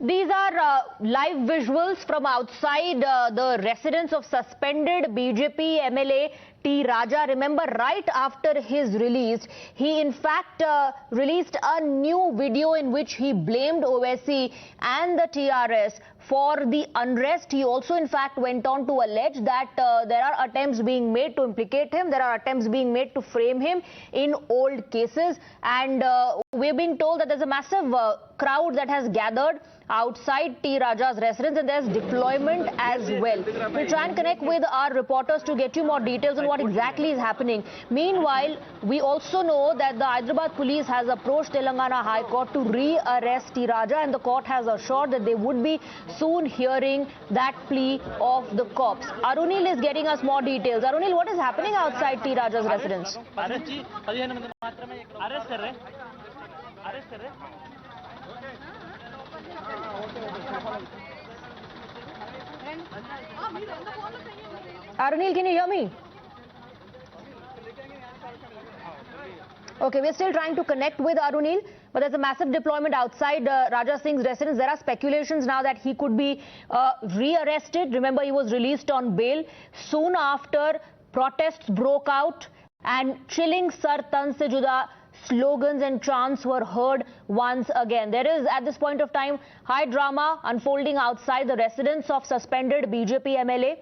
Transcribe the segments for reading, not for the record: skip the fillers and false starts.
These are live visuals from outside the residence of suspended BJP MLA T. Raja. Remember, right after his release, he in fact released a new video in which he blamed Owaisi and the TRS for the unrest. He also in fact went on to allege that there are attempts being made to implicate him, there are attempts being made to frame him in old cases, and we're being told that there's a massive crowd that has gathered outside T. Raja's residence, and there's deployment as well. We'll try and connect with our reporters to get you more details on what exactly is happening. Meanwhile, we also know that the Hyderabad police has approached Telangana High Court to re-arrest T. Raja, and the court has assured that they would be soon hearing that plea of the cops. Arunil is getting us more details. Arunil, what is happening outside T. Raja's residence? Arunil, can you hear me? Okay, we're still trying to connect with Arunil, but there's a massive deployment outside Raja Singh's residence. There are speculations now that he could be re-arrested. Remember, he was released on bail. Soon after, protests broke out and chilling Sar Tan Se Juda slogans and chants were heard once again. There is, at this point of time, high drama unfolding outside the residence of suspended BJP MLA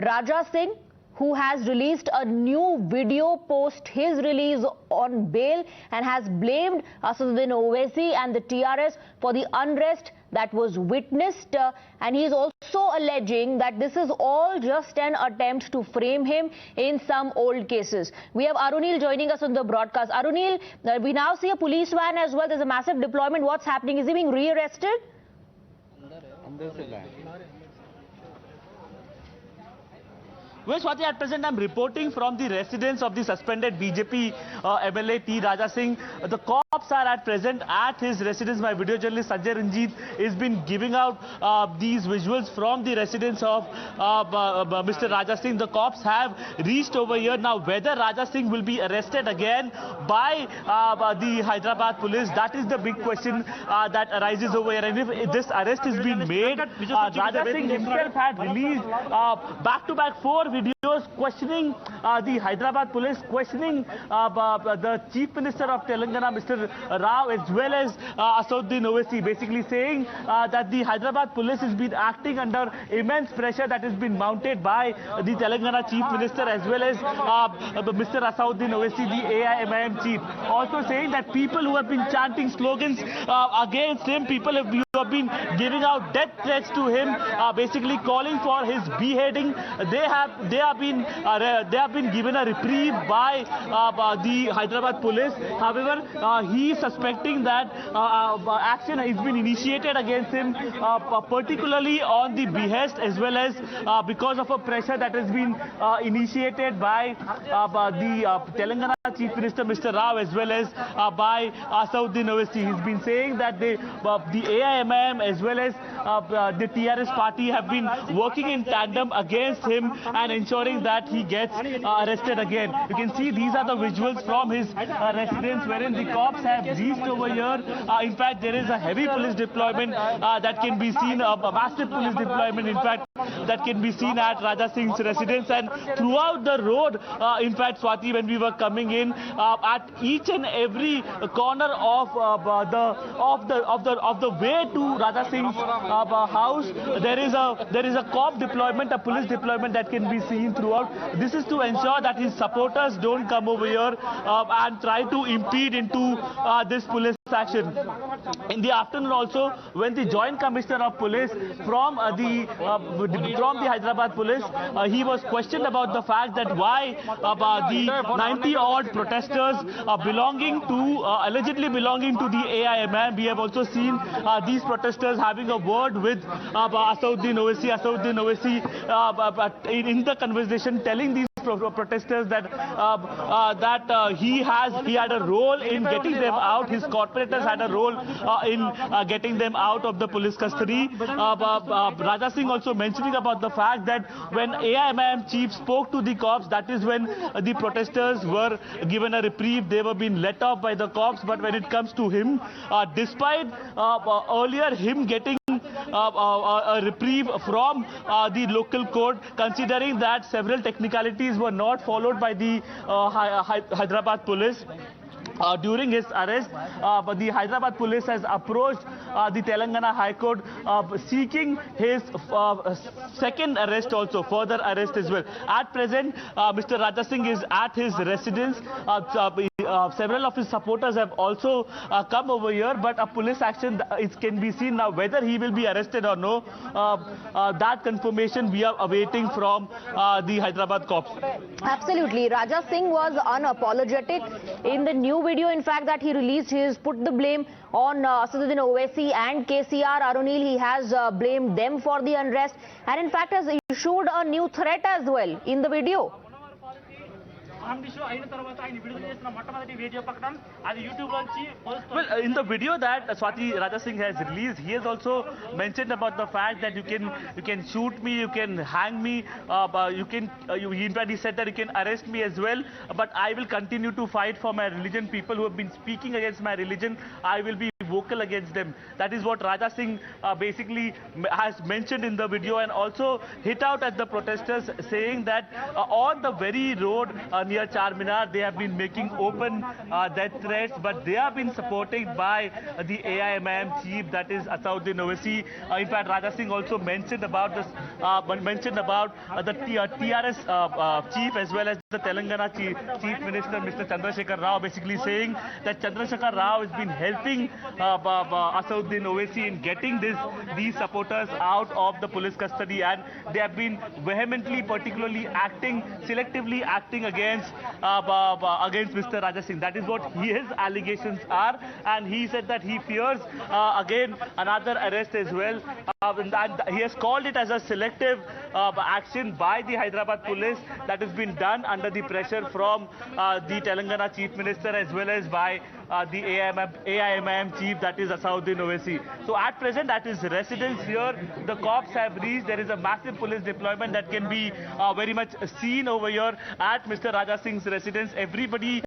Raja Singh, who has released a new video post his release on bail and has blamed Asaduddin Owaisi and the TRS for the unrest that was witnessed, and he is also alleging that this is all just an attempt to frame him in some old cases. We have Arunil joining us on the broadcast. Arunil, we now see a police van as well. There's a massive deployment. What's happening? Is he being re-arrested? Well, Swati, at present I'm reporting from the residence of the suspended BJP MLA T. Raja Singh. The cops are at present at his residence. My video journalist Sanjay Ranjit has been giving out these visuals from the residence of Mr. Raja Singh. The cops have reached over here. Now, whether Raja Singh will be arrested again by the Hyderabad police, that is the big question that arises over here. And if this arrest is being made, Raja Singh himself had released back-to-back 4 videos questioning the Hyderabad police, questioning the Chief Minister of Telangana, Mr. Rao, as well as Asaduddin Owaisi, basically saying that the Hyderabad police has been acting under immense pressure that has been mounted by the Telangana Chief Minister as well as Mr. Asaduddin Owaisi, the AIMIM chief. Also saying that people who have been chanting slogans against him, people who have been giving out death threats to him, basically calling for his beheading, they have been given a reprieve by the Hyderabad police. However, he is suspecting that action has been initiated against him, particularly on the behest as well as because of a pressure that has been initiated by the Telangana Chief Minister Mr. Rao as well as by Asaduddin Owaisi. He's been saying that the AIMIM as well as the TRS party have been working in tandem against him and ensuring that he gets arrested again. You can see these are the visuals from his residence wherein the cops have reached over here. In fact, there is a heavy police deployment that can be seen, a massive police deployment in fact that can be seen at Raja Singh's residence, and throughout the road, in fact, Swati, when we were coming in, at each and every corner of the way to Raja Singh's house, there is a cop deployment, a police deployment that can be seen throughout. This is to ensure that his supporters don't come over here and try to impede into this police action. In the afternoon also, when the Joint Commissioner of Police from the Hyderabad Police, he was questioned about the fact that why the 90-odd protesters allegedly belonging to the AIMIM. We have also seen these protesters having a word with Asaduddin Owaisi. Asaduddin Owaisi in the conversation telling these protesters that he had a role in getting them out. His corporators had a role in getting them out of the police custody. Raja Singh also mentioning about the fact that when AIMIM chief spoke to the cops, that is when the protesters were given a reprieve. They were being let off by the cops. But when it comes to him, despite earlier him getting a reprieve from the local court, considering that several technicalities were not followed by the Hyderabad police. During his arrest, but the Hyderabad police has approached the Telangana High Court seeking his second arrest also, further arrest as well. At present, Mr. Raja Singh is at his residence. Several of his supporters have also come over here, but a police action it can be seen now whether he will be arrested or no. That confirmation we are awaiting from the Hyderabad cops. Absolutely. Raja Singh was unapologetic in the new video, in fact, that he released. He has put the blame on Asaduddin Owaisi and KCR. Arunil, he has blamed them for the unrest, and in fact has issued a new threat as well in the video. Well, in the video that Swati Raja Singh has released, he has also mentioned about the fact that you can shoot me, you can hang me, in fact he said that you can arrest me as well, but I will continue to fight for my religion. People who have been speaking against my religion, I will be vocal against them. That is what Raja Singh basically has mentioned in the video, and also hit out at the protesters, saying that on the very road near Charminar, they have been making open death threats, but they have been supported by the AIMIM chief, that is Asaduddin Owaisi. In fact, Raja Singh also mentioned about this, the TRS chief as well as the Telangana chief minister, Mr. Chandrasekhar Rao, basically saying that Chandrasekhar Rao has been helping Asaduddin Owaisi in getting these supporters out of the police custody, and they have been vehemently, particularly selectively acting against Mr. Raja Singh. That is what his allegations are, and he said that he fears again another arrest as well. And he has called it as a selective action by the Hyderabad police that has been done under the pressure from the Telangana chief minister as well as by the AIMIM chief, that is Asaduddin Owaisi. So at present, at his residence here, the cops have reached. There is a massive police deployment that can be very much seen over here at Mr. Raja Singh's residence. Everybody